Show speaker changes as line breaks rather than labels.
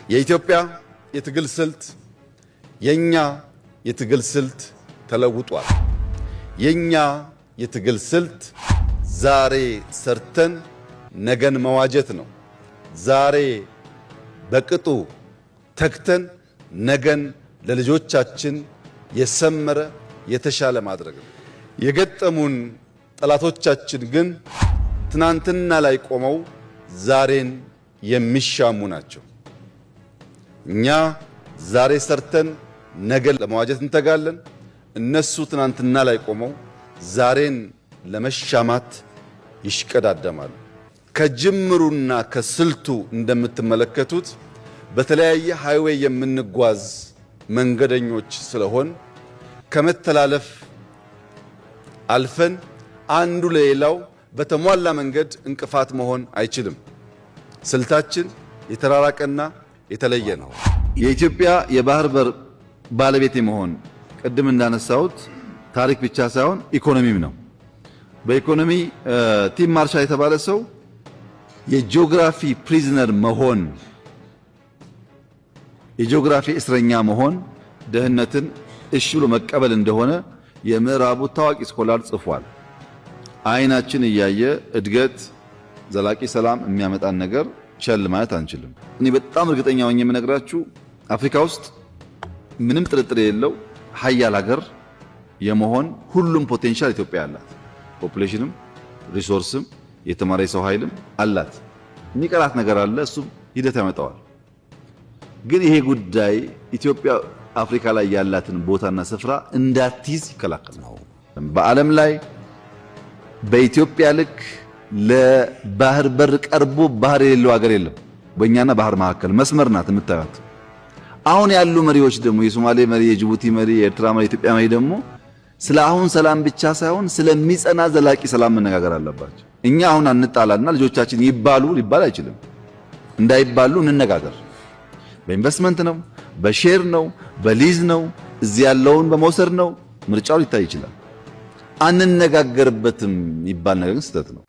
የኢትዮጵያ የትግል ስልት የኛ የትግል ስልት ተለውጧል። የኛ የትግል ስልት ዛሬ ሰርተን ነገን መዋጀት ነው። ዛሬ በቅጡ ተክተን ነገን ለልጆቻችን የሰመረ የተሻለ ማድረግ ነው። የገጠሙን ጠላቶቻችን ግን ትናንትና ላይ ቆመው ዛሬን የሚሻሙ ናቸው። እኛ ዛሬ ሰርተን ነገን ለመዋጀት እንተጋለን። እነሱ ትናንትና ላይ ቆመው ዛሬን ለመሻማት ይሽቀዳደማሉ። ከጅምሩና ከስልቱ እንደምትመለከቱት በተለያየ ሃይዌይ የምንጓዝ መንገደኞች ስለሆን ከመተላለፍ አልፈን አንዱ ለሌላው በተሟላ መንገድ እንቅፋት መሆን አይችልም። ስልታችን የተራራቀና የተለየ ነው። የኢትዮጵያ የባህር በር ባለቤት የመሆን ቅድም እንዳነሳሁት ታሪክ ብቻ ሳይሆን ኢኮኖሚም ነው። በኢኮኖሚ ቲም ማርሻል የተባለ ሰው የጂኦግራፊ ፕሪዝነር መሆን፣ የጂኦግራፊ እስረኛ መሆን ድህነትን እሺ ብሎ መቀበል እንደሆነ የምዕራቡ ታዋቂ ስኮላር ጽፏል። አይናችን እያየ እድገት፣ ዘላቂ ሰላም የሚያመጣን ነገር ቸል ማለት አንችልም። እኔ በጣም እርግጠኛ ሆኜ የምነግራችሁ አፍሪካ ውስጥ ምንም ጥርጥር የሌለው ሀያል ሀገር የመሆን ሁሉም ፖቴንሻል ኢትዮጵያ አላት። ፖፑሌሽንም፣ ሪሶርስም፣ የተማረ ሰው ኃይልም አላት። የሚቀራት ነገር አለ፣ እሱም ሂደት ያመጣዋል። ግን ይሄ ጉዳይ ኢትዮጵያ አፍሪካ ላይ ያላትን ቦታና ስፍራ እንዳትይዝ ይከላከላል። በዓለም ላይ በኢትዮጵያ ልክ ለባህር በር ቀርቦ ባህር የሌለው ሀገር የለም። በእኛና ባህር መካከል መስመር ናት የምታዩት። አሁን ያሉ መሪዎች ደግሞ የሶማሌ መሪ፣ የጅቡቲ መሪ፣ የኤርትራ መሪ፣ የኢትዮጵያ መሪ ደግሞ ስለ አሁን ሰላም ብቻ ሳይሆን ስለሚጸና ዘላቂ ሰላም መነጋገር አለባቸው። እኛ አሁን አንጣላና ልጆቻችን ይባሉ ሊባል አይችልም። እንዳይባሉ እንነጋገር። በኢንቨስትመንት ነው፣ በሼር ነው፣ በሊዝ ነው፣ እዚህ ያለውን በመውሰድ ነው። ምርጫው ሊታይ ይችላል። አንነጋገርበትም ይባል ነገር ግን ስህተት ነው።